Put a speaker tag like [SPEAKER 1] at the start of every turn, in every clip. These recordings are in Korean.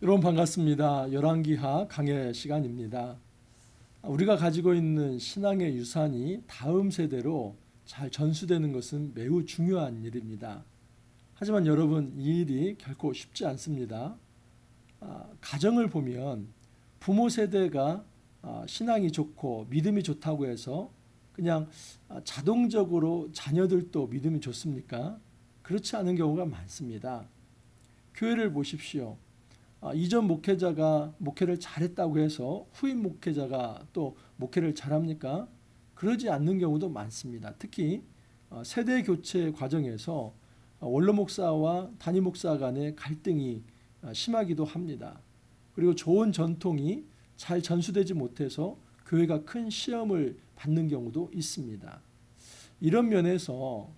[SPEAKER 1] 여러분 반갑습니다. 열왕기하 강해 시간입니다. 우리가 가지고 있는 신앙의 유산이 다음 세대로 잘 전수되는 것은 매우 중요한 일입니다. 하지만 여러분, 이 일이 결코 쉽지 않습니다. 가정을 보면 부모 세대가 신앙이 좋고 믿음이 좋다고 해서 그냥 자동적으로 자녀들도 믿음이 좋습니까? 그렇지 않은 경우가 많습니다. 교회를 보십시오. 이전 목회자가 목회를 잘했다고 해서 후임 목회자가 또 목회를 잘합니까? 그러지 않는 경우도 많습니다. 특히 세대 교체 과정에서 원로 목사와 단임 목사 간의 갈등이 심하기도 합니다. 그리고 좋은 전통이 잘 전수되지 못해서 교회가 큰 시험을 받는 경우도 있습니다. 이런 면에서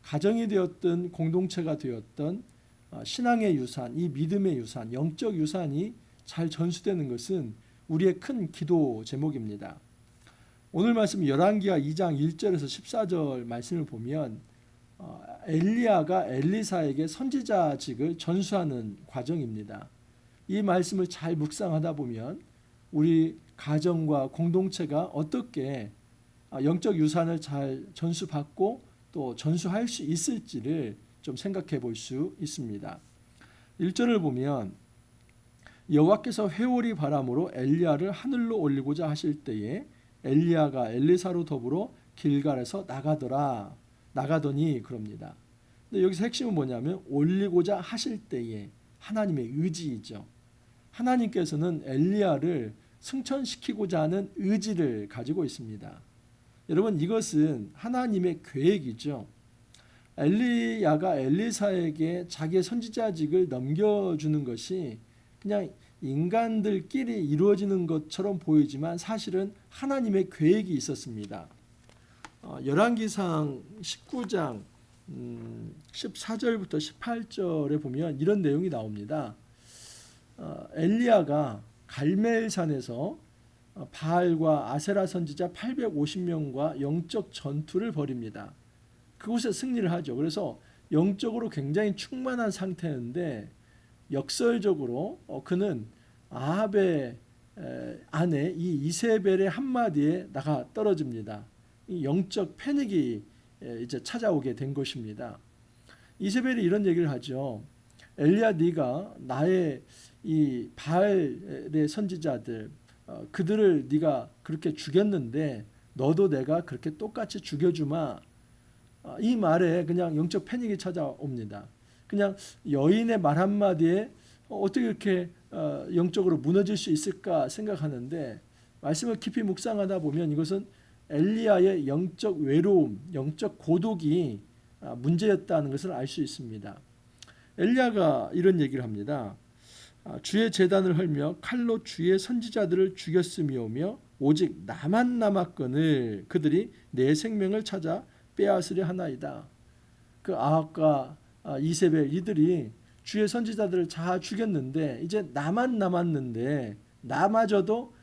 [SPEAKER 1] 가정이 되었든 공동체가 되었든 신앙의 유산, 이 믿음의 유산, 영적 유산이 잘 전수되는 것은 우리의 큰 기도 제목입니다. 오늘 말씀 열왕기하 2장 1절에서 14절 말씀을 보면 엘리야가 엘리사에게 선지자직을 전수하는 과정입니다. 이 말씀을 잘 묵상하다 보면 우리 가정과 공동체가 어떻게 영적 유산을 잘 전수받고 또 전수할 수 있을지를 좀 생각해 볼 수 있습니다. 1절을 보면 여호와께서 회오리 바람으로 엘리야를 하늘로 올리고자 하실 때에 엘리야가 엘리사로 더불어 길갈에서 나가더니 그럽니다. 근데 여기서 핵심은 뭐냐면 올리고자 하실 때에 하나님의 의지이죠. 하나님께서는 엘리야를 승천시키고자 하는 의지를 가지고 있습니다. 여러분, 이것은 하나님의 계획이죠. 엘리야가 엘리사에게 자기의 선지자직을 넘겨주는 것이 그냥 인간들끼리 이루어지는 것처럼 보이지만 사실은 하나님의 계획이 있었습니다. 열왕기상 19장 14절부터 18절에 보면 이런 내용이 나옵니다. 엘리야가 갈멜산에서 바알과 아세라 선지자 850명과 영적 전투를 벌입니다. 그곳에 승리를 하죠. 그래서 영적으로 굉장히 충만한 상태인데 역설적으로 그는 아합의 아내 이 이세벨의 한마디에 나가 떨어집니다. 이 영적 패닉이 이제 찾아오게 된 것입니다. 이세벨이 이런 얘기를 하죠. 엘리야, 네가 나의 이 바알의 선지자들 그들을 네가 그렇게 죽였는데 너도 내가 그렇게 똑같이 죽여주마. 이 말에 그냥 영적 패닉이 찾아옵니다. 그냥 여인의 말 한마디에 어떻게 이렇게 영적으로 무너질 수 있을까 생각하는데 말씀을 깊이 묵상하다 보면 이것은 엘리야의 영적 외로움, 영적 고독이 문제였다는 것을 알 수 있습니다. 엘리야가 이런 얘기를 합니다. 주의 제단을 헐며 칼로 주의 선지자들을 죽였으며며 오직 나만 남았거늘 그들이 내 생명을 찾아 빼앗으려 하나이다. 그 아합과 이세벨 이들이 주의 선지자들을 다 죽였는데 이제 나만 남았는데 나마저도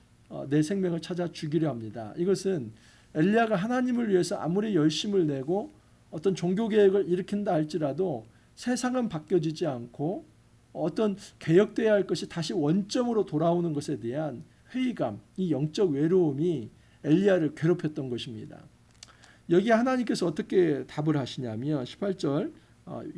[SPEAKER 1] 내 생명을 찾아 죽이려 합니다. 이것은 엘리야가 하나님을 위해서 아무리 열심을 내고 어떤 종교 계획을 일으킨다 할지라도 세상은 바뀌어지지 않고 어떤 개혁돼야 할 것이 다시 원점으로 돌아오는 것에 대한 회의감, 이 영적 외로움이 엘리야를 괴롭혔던 것입니다. 여기 하나님께서 어떻게 답을 하시냐면 18절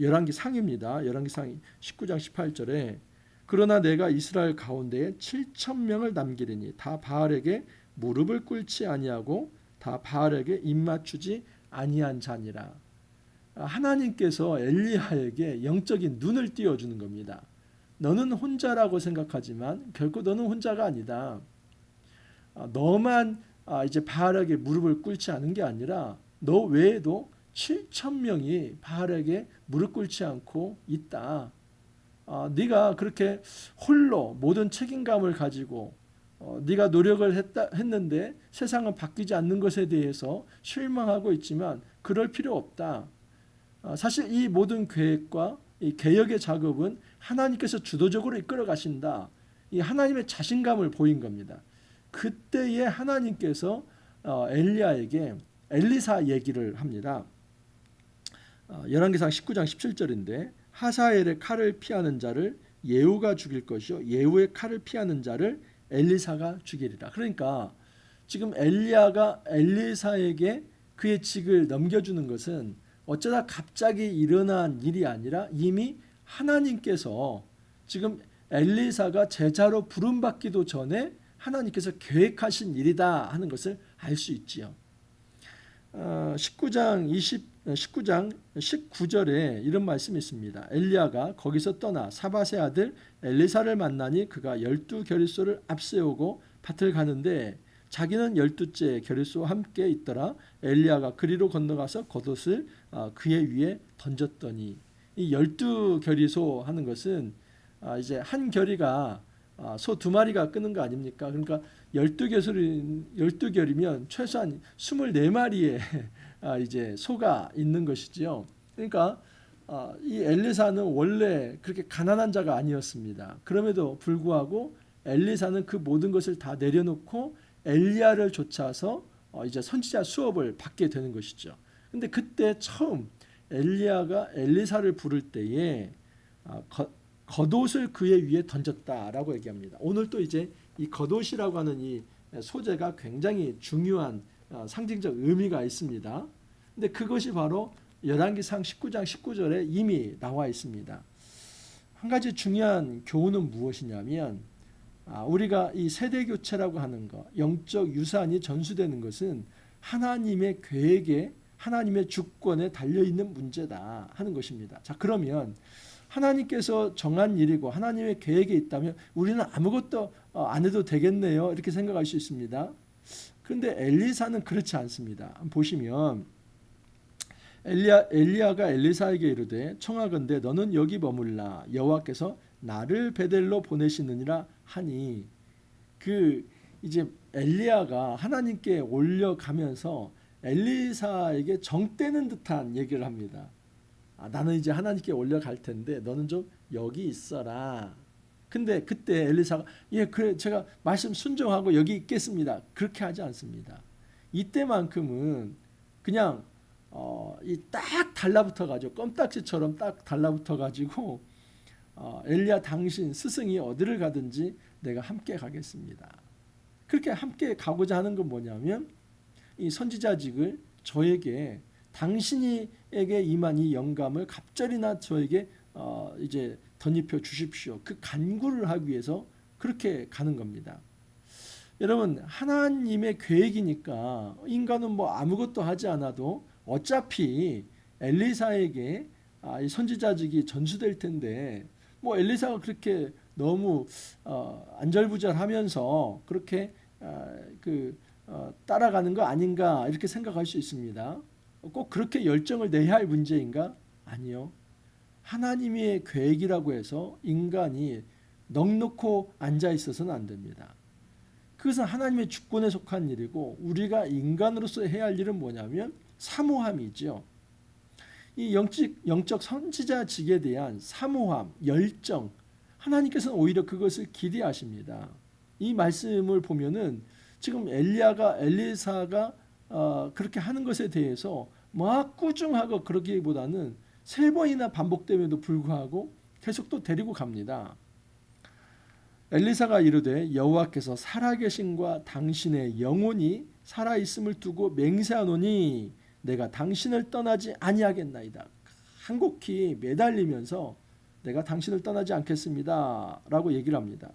[SPEAKER 1] 열왕기 상입니다. 열왕기 상 19장 18절에 그러나 내가 이스라엘 가운데에 7천 명을 남기리니 다 바알에게 무릎을 꿇지 아니하고 다 바알에게 입맞추지 아니한 자니라. 하나님께서 엘리야에게 영적인 눈을 띄워주는 겁니다. 너는 혼자라고 생각하지만 결코 너는 혼자가 아니다. 너만 이제 바알에게 무릎을 꿇지 않은 게 아니라 너 외에도 7천 명이 바알에게 무릎 꿇지 않고 있다. 네가 그렇게 홀로 모든 책임감을 가지고 네가 노력을 했는데 세상은 바뀌지 않는 것에 대해서 실망하고 있지만 그럴 필요 없다. 사실 이 모든 계획과 이 개혁의 작업은 하나님께서 주도적으로 이끌어 가신다. 이 하나님의 자신감을 보인 겁니다. 그때에 하나님께서 엘리야에게 엘리사 얘기를 합니다. 열왕기상 19장 17절인데 하사엘의 칼을 피하는 자를 예후가 죽일 것이요 예후의 칼을 피하는 자를 엘리사가 죽이리라. 그러니까 지금 엘리야가 엘리사에게 그의 직을 넘겨주는 것은 어쩌다 갑자기 일어난 일이 아니라 이미 하나님께서 지금 엘리사가 제자로 부름받기도 전에 하나님께서 계획하신 일이다 하는 것을 알 수 있지요. 19장 19절에 이런 말씀이 있습니다. 엘리야가 거기서 떠나 사밧의 아들 엘리사를 만나니 그가 12겨릿소를 앞세우고 밭을 가는데 자기는 12째 겨릿소와 함께 있더라. 엘리야가 그리로 건너가서 겉옷을 그의 위에 던졌더니 이 12겨릿소 하는 것은 이제 한 겨리가 소 2마리가 끄는 거 아닙니까? 그러니까 12겨리면 최소한 24마리의 이제 소가 있는 것이지요. 그러니까 이 엘리사는 원래 그렇게 가난한 자가 아니었습니다. 그럼에도 불구하고 엘리사는 그 모든 것을 다 내려놓고 엘리야를 쫓아서 이제 선지자 수업을 받게 되는 것이죠. 근데 그때 처음 엘리야가 엘리사를 부를 때에 겉옷을 그의 위에 던졌다라고 얘기합니다. 오늘 또 이제 이 겉옷이라고 하는 이 소재가 굉장히 중요한 상징적 의미가 있습니다. 근데 그것이 바로 열왕기상 19장 19절에 이미 나와 있습니다. 한 가지 중요한 교훈은 무엇이냐면 우리가 이 세대 교체라고 하는 것, 영적 유산이 전수되는 것은 하나님의 계획에 하나님의 주권에 달려있는 문제다 하는 것입니다. 자, 그러면 하나님께서 정한 일이고 하나님의 계획이 있다면 우리는 아무것도 안 해도 되겠네요 이렇게 생각할 수 있습니다. 그런데 엘리사는 그렇지 않습니다. 보시면 엘리야가 엘리사에게 이르되 청하건대 너는 여기 머물라 여호와께서 나를 베델로 보내시느니라 하니 그 이제 엘리야가 하나님께 올려가면서 엘리사에게 정떼는 듯한 얘기를 합니다. 나는 이제 하나님께 올려갈 텐데 너는 좀 여기 있어라. 근데 그때 엘리사가 그래 제가 말씀 순종하고 여기 있겠습니다. 그렇게 하지 않습니다. 이때만큼은 그냥 이 딱 달라붙어 가지고 껌딱지처럼 딱 달라붙어 가지고 엘리야 당신 스승이 어디를 가든지 내가 함께 가겠습니다. 그렇게 함께 가고자 하는 건 뭐냐면 이 선지자직을 저에게 당신에게 임한 이 영감을 갑절이나 저에게 이제 덧입혀 주십시오. 그 간구를 하기 위해서 그렇게 가는 겁니다. 여러분 하나님의 계획이니까 인간은 뭐 아무것도 하지 않아도 어차피 엘리사에게 이 선지자직이 전수될 텐데 뭐 엘리사가 그렇게 너무 안절부절하면서 그렇게 따라가는 거 아닌가 이렇게 생각할 수 있습니다. 꼭 그렇게 열정을 내야 할 문제인가? 아니요. 하나님의 계획이라고 해서 인간이 넋놓고 앉아 있어서는 안 됩니다. 그것은 하나님의 주권에 속한 일이고 우리가 인간으로서 해야 할 일은 뭐냐면 사모함이죠. 이 영적 선지자직에 대한 사모함, 열정, 하나님께서는 오히려 그것을 기대하십니다. 이 말씀을 보면은 지금 엘리사가 그렇게 하는 것에 대해서 막 꾸중하고 그러기보다는 3번이나 반복됨에도 불구하고 계속 또 데리고 갑니다. 엘리사가 이르되 여호와께서 살아계심과 당신의 영혼이 살아있음을 두고 맹세하노니 내가 당신을 떠나지 아니하겠나이다. 한곡히 매달리면서 내가 당신을 떠나지 않겠습니다 라고 얘기를 합니다.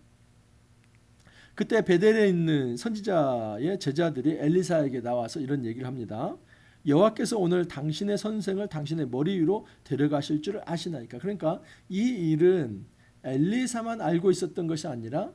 [SPEAKER 1] 그때 베델에 있는 선지자의 제자들이 엘리사에게 나와서 이런 얘기를 합니다. 여호와께서 오늘 당신의 선생을 당신의 머리 위로 데려가실 줄 아시나이까. 그러니까 이 일은 엘리사만 알고 있었던 것이 아니라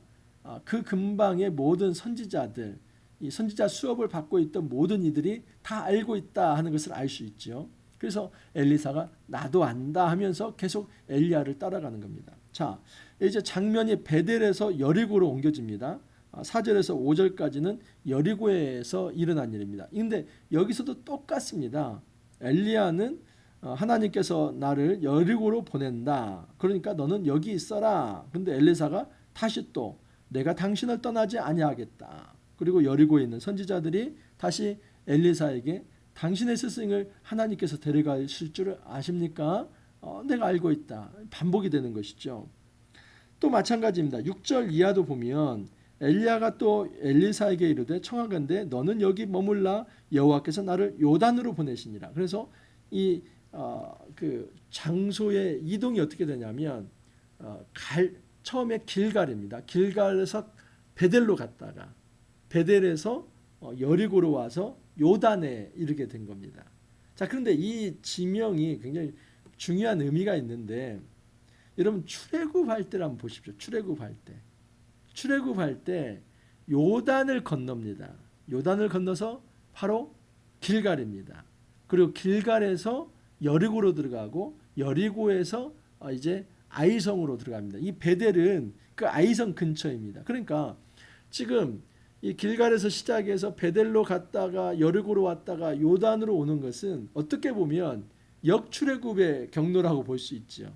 [SPEAKER 1] 그 근방의 모든 선지자들, 이 선지자 수업을 받고 있던 모든 이들이 다 알고 있다 하는 것을 알 수 있죠. 그래서 엘리사가 나도 안다 하면서 계속 엘리야를 따라가는 겁니다. 자, 이제 장면이 베델에서 여리고로 옮겨집니다. 4절에서 5절까지는 여리고에서 일어난 일입니다. 그런데 여기서도 똑같습니다. 엘리야는 하나님께서 나를 여리고로 보낸다. 그러니까 너는 여기 있어라. 그런데 엘리사가 다시 또 내가 당신을 떠나지 아니하겠다. 그리고 여리고에 있는 선지자들이 다시 엘리사에게 당신의 스승을 하나님께서 데려가실 줄 아십니까? 내가 알고 있다. 반복이 되는 것이죠. 또 마찬가지입니다. 6절 이하도 보면 엘리야가 또 엘리사에게 이르되 청하건대 너는 여기 머물라 여호와께서 나를 요단으로 보내시니라. 그래서 이 그 장소의 이동이 어떻게 되냐면 처음에 길갈입니다. 길갈에서 베델로 갔다가 베델에서 여리고로 와서 요단에 이르게 된 겁니다. 자, 그런데 이 지명이 굉장히 중요한 의미가 있는데 여러분 출애굽할 때를 한번 보십시오. 출애굽할 때 요단을 건넙니다. 요단을 건너서 바로 길갈입니다. 그리고 길갈에서 여리고로 들어가고 여리고에서 이제 아이성으로 들어갑니다. 이 베델은 그 아이성 근처입니다. 그러니까 지금 이 길갈에서 시작해서 베델로 갔다가 여리고로 왔다가 요단으로 오는 것은 어떻게 보면 역출애굽의 경로라고 볼 수 있죠.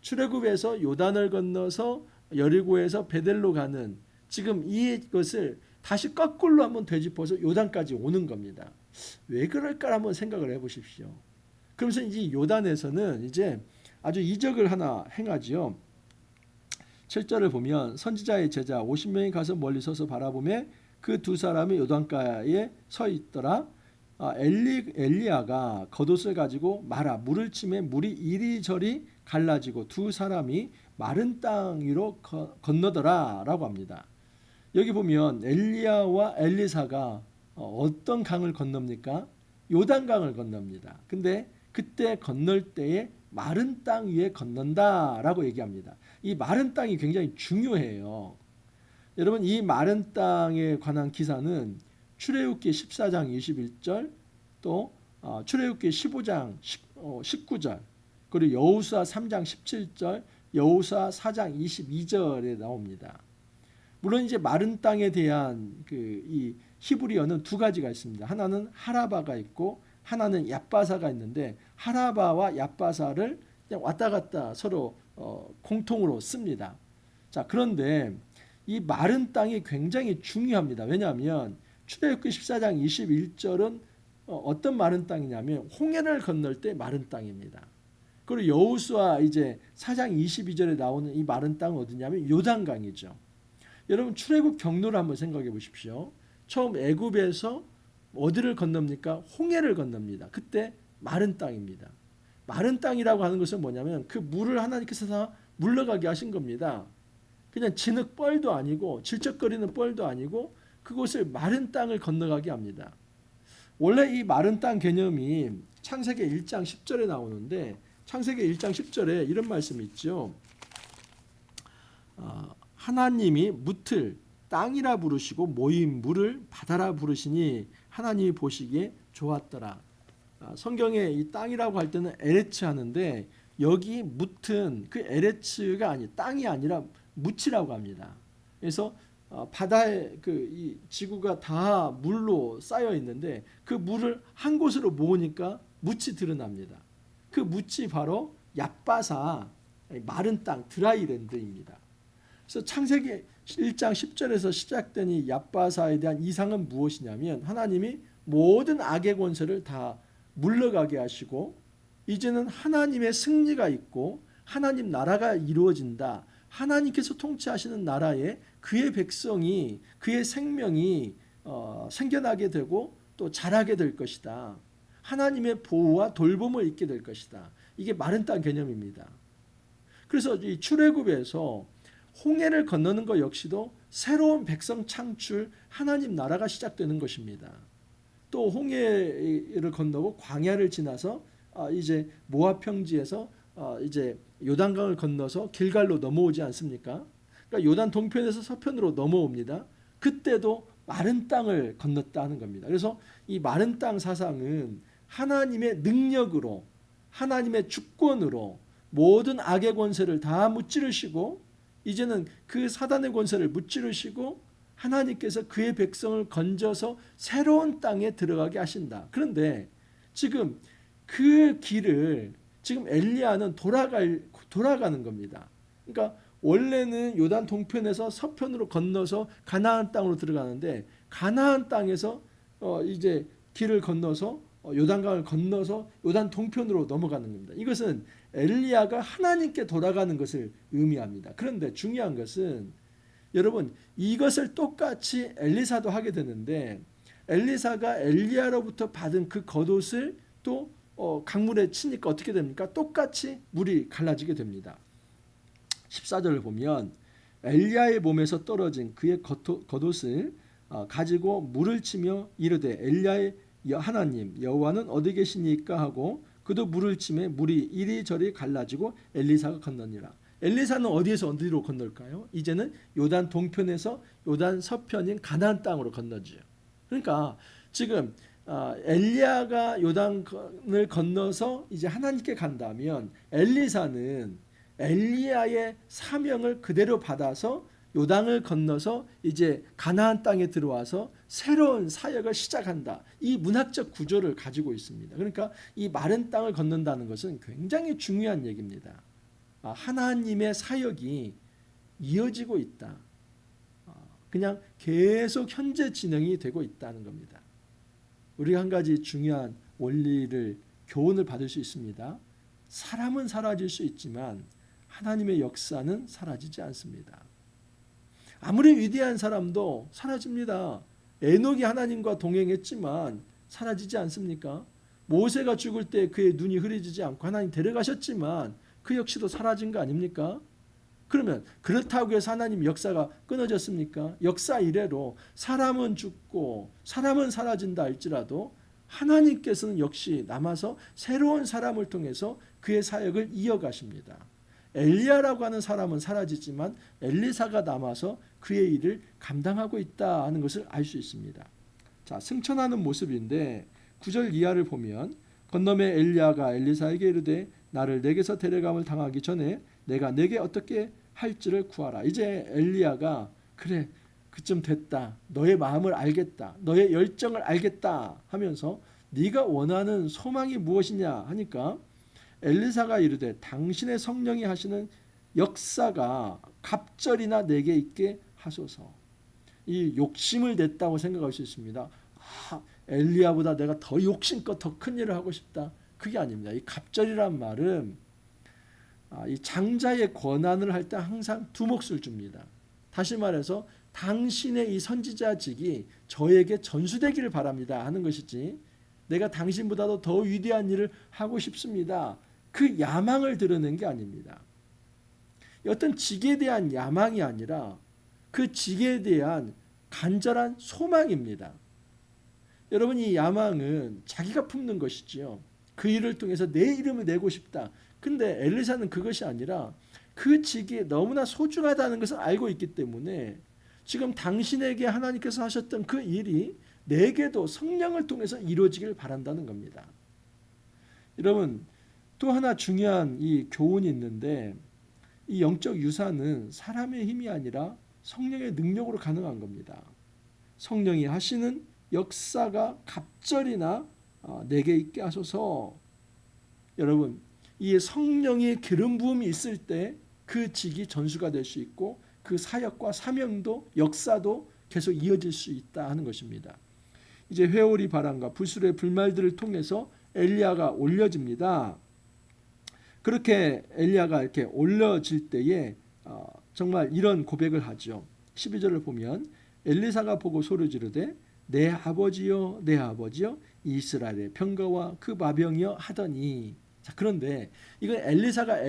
[SPEAKER 1] 출애굽에서 요단을 건너서 여리고에서 베델로 가는 지금 이것을 다시 거꾸로 한번 되짚어서 요단까지 오는 겁니다. 왜 그럴까 한번 생각을 해보십시오. 그러면서 이 요단에서는 이제 아주 이적을 하나 행하지요. 7절을 보면 선지자의 제자 50명이 가서 멀리 서서 바라보며 그 두 사람이 요단가에 서 있더라. 엘리야가 겉옷을 가지고 말아 물을 치매 물이 이리저리 갈라지고 두 사람이 마른 땅 위로 건너더라 라고 합니다. 여기 보면 엘리야와 엘리사가 어떤 강을 건넙니까? 요단강을 건넙니다. 근데 그때 건널 때에 마른 땅 위에 건넌다라고 얘기합니다. 이 마른 땅이 굉장히 중요해요. 여러분 이 마른 땅에 관한 기사는 출애굽기 14장 21절 또 출애굽기 15장 19절 그리고 여호수아 3장 17절 여호수아 4장 22절에 나옵니다. 물론 이제 마른 땅에 대한 이 히브리어는 두 가지가 있습니다. 하나는 하라바가 있고 하나는 얍바사가 있는데 하라바와 얍바사를 그냥 왔다 갔다 서로 공통으로 씁니다. 자, 그런데 이 마른 땅이 굉장히 중요합니다. 왜냐하면 출애굽기 14장 21절은 어떤 마른 땅이냐면 홍해를 건널 때 마른 땅입니다. 그리고 여호수아 이제 4장 22절에 나오는 이 마른 땅은 어디냐면 요단강이죠. 여러분 출애굽 경로를 한번 생각해 보십시오. 처음 애굽에서 어디를 건넙니까? 홍해를 건넙니다. 그때 마른 땅입니다. 마른 땅이라고 하는 것은 뭐냐면 그 물을 하나님께서 다 물러가게 하신 겁니다. 그냥 진흙 뻘도 아니고 질척거리는 뻘도 아니고 그곳을 마른 땅을 건너가게 합니다. 원래 이 마른 땅 개념이 창세기 1장 10절에 나오는데 창세기 1장 10절에 이런 말씀이 있죠. 하나님이 뭇을 땅이라 부르시고 모인 물을 바다라 부르시니 하나님이 보시기에 좋았더라. 성경에 이 땅이라고 할 때는 에레츠 하는데 여기 뭇은 그 에레츠가 땅이 아니라 묻이라고 합니다. 그래서 바다에 이 지구가 다 물로 쌓여 있는데 그 물을 한 곳으로 모으니까 묻이 드러납니다. 그 묻이 바로 얍바사 마른 땅 드라이랜드입니다. 그래서 창세기 1장 10절에서 시작된 이 얍바사에 대한 이상은 무엇이냐면 하나님이 모든 악의 권세를 다 물러가게 하시고 이제는 하나님의 승리가 있고 하나님 나라가 이루어진다. 하나님께서 통치하시는 나라에 그의 백성이 그의 생명이 생겨나게 되고 또 자라게 될 것이다. 하나님의 보호와 돌봄을 잊게 될 것이다. 이게 마른 땅 개념입니다. 그래서 이 출애굽에서 홍해를 건너는 것 역시도 새로운 백성 창출 하나님 나라가 시작되는 것입니다. 또 홍해를 건너고 광야를 지나서 이제 모압 평지에서 이제 요단강을 건너서 길갈로 넘어오지 않습니까? 그러니까 요단 동편에서 서편으로 넘어옵니다. 그때도 마른 땅을 건넜다 하는 겁니다. 그래서 이 마른 땅 사상은 하나님의 능력으로 하나님의 주권으로 모든 악의 권세를 다 무찌르시고 이제는 그 사단의 권세를 무찌르시고 하나님께서 그의 백성을 건져서 새로운 땅에 들어가게 하신다. 그런데 지금 그 길을 지금 엘리야는 돌아가는 겁니다. 그러니까 원래는 요단 동편에서 서편으로 건너서 가나안 땅으로 들어가는데 가나안 땅에서 이제 길을 건너서 요단강을 건너서 요단 동편으로 넘어가는 겁니다. 이것은 엘리야가 하나님께 돌아가는 것을 의미합니다. 그런데 중요한 것은 여러분 이것을 똑같이 엘리사도 하게 되는데 엘리사가 엘리야로부터 받은 그 겉옷을 또 강물에 치니까 어떻게 됩니까? 똑같이 물이 갈라지게 됩니다. 14절을 보면 엘리야의 몸에서 떨어진 그의 겉옷을 가지고 물을 치며 이르되 엘리야의 하나님 여호와는 어디 계시니까 하고 그도 물을 치매 물이 이리저리 갈라지고 엘리사가 건너니라. 엘리사는 어디에서 어디로 건널까요? 이제는 요단 동편에서 요단 서편인 가나안 땅으로 건너지요. 그러니까 지금 엘리야가 요단을 건너서 이제 하나님께 간다면 엘리사는 엘리야의 사명을 그대로 받아서 요단을 건너서 이제 가나안 땅에 들어와서 새로운 사역을 시작한다. 이 문학적 구조를 가지고 있습니다. 그러니까 이 마른 땅을 건넌다는 것은 굉장히 중요한 얘기입니다. 하나님의 사역이 이어지고 있다. 그냥 계속 현재 진행이 되고 있다는 겁니다. 우리가 한 가지 중요한 원리를 교훈을 받을 수 있습니다. 사람은 사라질 수 있지만 하나님의 역사는 사라지지 않습니다. 아무리 위대한 사람도 사라집니다. 에녹이 하나님과 동행했지만 사라지지 않습니까? 모세가 죽을 때 그의 눈이 흐려지지 않고 하나님 데려가셨지만 그 역시도 사라진 거 아닙니까? 그러면 그렇다고 해서 하나님 역사가 끊어졌습니까? 역사 이래로 사람은 죽고 사람은 사라진다 할지라도 하나님께서는 역시 남아서 새로운 사람을 통해서 그의 사역을 이어가십니다. 엘리야라고 하는 사람은 사라지지만 엘리사가 남아서 그의 일을 감당하고 있다 하는 것을 알 수 있습니다. 자, 승천하는 모습인데 9절 이하를 보면 건너매 엘리야가 엘리사에게 이르되 나를 내게서 데려감을 당하기 전에 내가 내게 어떻게 할지를 구하라. 이제 엘리야가 그래 그쯤 됐다. 너의 마음을 알겠다. 너의 열정을 알겠다 하면서 네가 원하는 소망이 무엇이냐 하니까 엘리사가 이르되 당신의 성령이 하시는 역사가 갑절이나 내게 있게 하소서. 이 욕심을 냈다고 생각할 수 있습니다. 엘리야보다 내가 더 욕심껏 더 큰 일을 하고 싶다. 그게 아닙니다. 이 갑절이란 말은 이 장자의 권한을 할 때 항상 두 몫을 줍니다. 다시 말해서 당신의 이 선지자직이 저에게 전수되기를 바랍니다 하는 것이지 내가 당신보다도 더 위대한 일을 하고 싶습니다. 그 야망을 드러낸 게 아닙니다. 어떤 직에 대한 야망이 아니라 그 직에 대한 간절한 소망입니다. 여러분 이 야망은 자기가 품는 것이지요. 그 일을 통해서 내 이름을 내고 싶다. 근데 엘리사는 그것이 아니라 그 직이 너무나 소중하다는 것을 알고 있기 때문에 지금 당신에게 하나님께서 하셨던 그 일이 내게도 성령을 통해서 이루어지길 바란다는 겁니다. 여러분 또 하나 중요한 이 교훈이 있는데 이 영적 유산은 사람의 힘이 아니라 성령의 능력으로 가능한 겁니다. 성령이 하시는 역사가 갑절이나 내게 있게 하소서. 여러분 이 성령의 기름 부음이 있을 때 그 직이 전수가 될 수 있고 그 사역과 사명도 역사도 계속 이어질 수 있다 하는 것입니다. 이제 회오리 바람과 불술의 불말들을 통해서 엘리야가 올려집니다. 그렇게 엘리야가 이렇게 올려질 때에 정말 이런 고백을 하죠. 12절을 보면 엘리사가 보고 소리 지르되 내 아버지여 내 아버지여 이스라엘의 병거와 그 마병이여 하더니 자 그런데 이건 엘리사가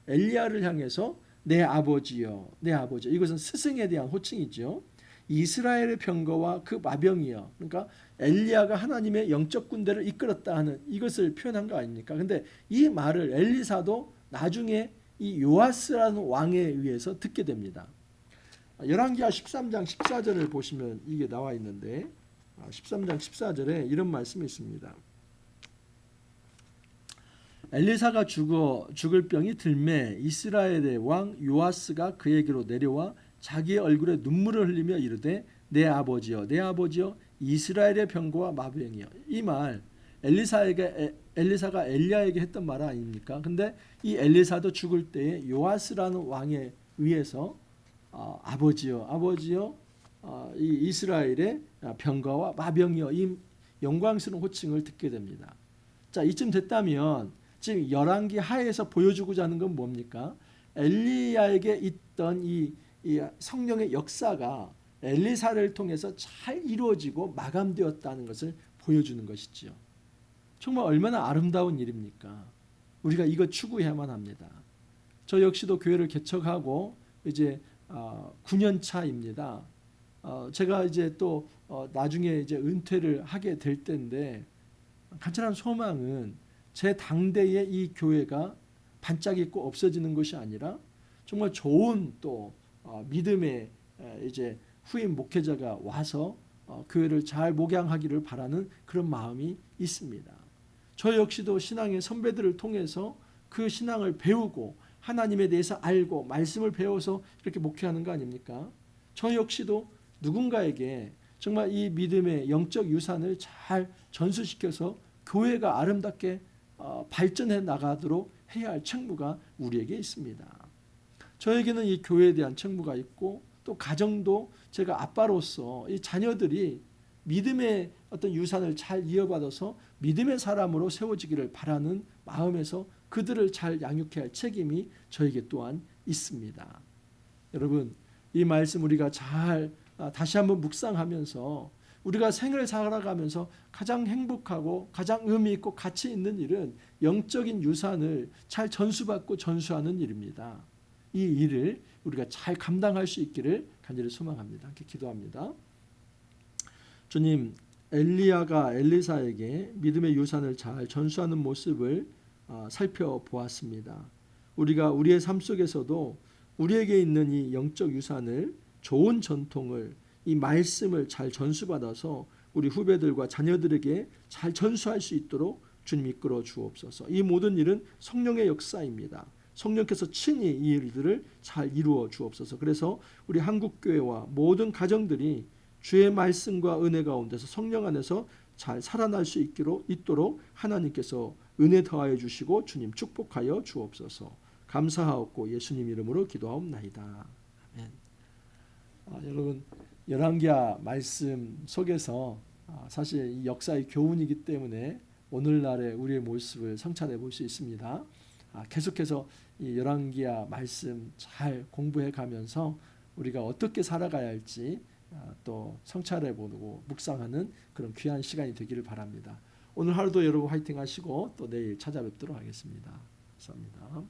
[SPEAKER 1] 엘리야를 향해서 내 아버지여 내 아버지여 이것은 스승에 대한 호칭이죠. 이스라엘의 병거와 그 마병이여 그러니까 엘리야가 하나님의 영적 군대를 이끌었다 하는 이것을 표현한 거 아닙니까? 근데 이 말을 엘리사도 나중에 이 요아스라는 왕에 의해서 듣게 됩니다. 열왕기하 13장 14절을 보시면 이게 나와 있는데 13장 14절에 이런 말씀이 있습니다. 엘리사가 죽을 병이 들매 이스라엘의 왕 요아스가 그에게로 내려와 자기의 얼굴에 눈물을 흘리며 이르되 내 아버지여 내 아버지여 이스라엘의 병거와 마병이여. 이 말 엘리사가 엘리야에게 했던 말 아닙니까? 근데 이 엘리사도 죽을 때에 요아스라는 왕에 의해서 아버지여 이 이스라엘의 병거와 마병이여 이 영광스러운 호칭을 듣게 됩니다. 자 이쯤 됐다면 지금 열왕기 하에서 보여주고자 하는 건 뭡니까? 엘리야에게 있던 이 성령의 역사가 엘리사를 통해서 잘 이루어지고 마감되었다는 것을 보여주는 것이지요. 정말 얼마나 아름다운 일입니까? 우리가 이거 추구해야만 합니다. 저 역시도 교회를 개척하고 이제 9년 차입니다. 제가 이제 또 나중에 이제 은퇴를 하게 될 때인데, 간절한 소망은 제 당대의 이 교회가 반짝이고 없어지는 것이 아니라 정말 좋은 또 믿음의 이제 후임 목회자가 와서 교회를 잘 목양하기를 바라는 그런 마음이 있습니다. 저 역시도 신앙의 선배들을 통해서 그 신앙을 배우고 하나님에 대해서 알고 말씀을 배워서 이렇게 목회하는 거 아닙니까? 저 역시도 누군가에게 정말 이 믿음의 영적 유산을 잘 전수시켜서 교회가 아름답게 발전해 나가도록 해야 할 책무가 우리에게 있습니다. 저에게는 이 교회에 대한 책무가 있고, 또 가정도 제가 아빠로서 이 자녀들이 믿음의 어떤 유산을 잘 이어받아서 믿음의 사람으로 세워지기를 바라는 마음에서 그들을 잘 양육해야 할 책임이 저에게 또한 있습니다. 여러분, 이 말씀 우리가 잘 다시 한번 묵상하면서 우리가 생을 살아가면서 가장 행복하고 가장 의미 있고 가치 있는 일은 영적인 유산을 잘 전수받고 전수하는 일입니다. 이 일을 우리가 잘 감당할 수 있기를 간절히 소망합니다. 이렇게 기도합니다. 주님, 엘리야가 엘리사에게 믿음의 유산을 잘 전수하는 모습을 살펴보았습니다. 우리가 우리의 삶 속에서도 우리에게 있는 이 영적 유산을, 좋은 전통을, 이 말씀을 잘 전수받아서 우리 후배들과 자녀들에게 잘 전수할 수 있도록 주님 이끌어 주옵소서. 이 모든 일은 성령의 역사입니다. 성령께서 친히 이 일들을 잘 이루어 주옵소서. 그래서 우리 한국교회와 모든 가정들이 주의 말씀과 은혜 가운데서 성령 안에서 잘 살아날 수 있도록 하나님께서 은혜 더하여 주시고 주님 축복하여 주옵소서. 감사하옵고 예수님 이름으로 기도하옵나이다. 아멘. 여러분, 열왕기하 말씀 속에서 사실 이 역사의 교훈이기 때문에 오늘날의 우리의 모습을 성찰해 볼 수 있습니다. 계속해서 이 열왕기하 말씀 잘 공부해 가면서 우리가 어떻게 살아가야 할지 또 성찰해 보고 묵상하는 그런 귀한 시간이 되기를 바랍니다. 오늘 하루도 여러분 화이팅 하시고 또 내일 찾아뵙도록 하겠습니다. 감사합니다.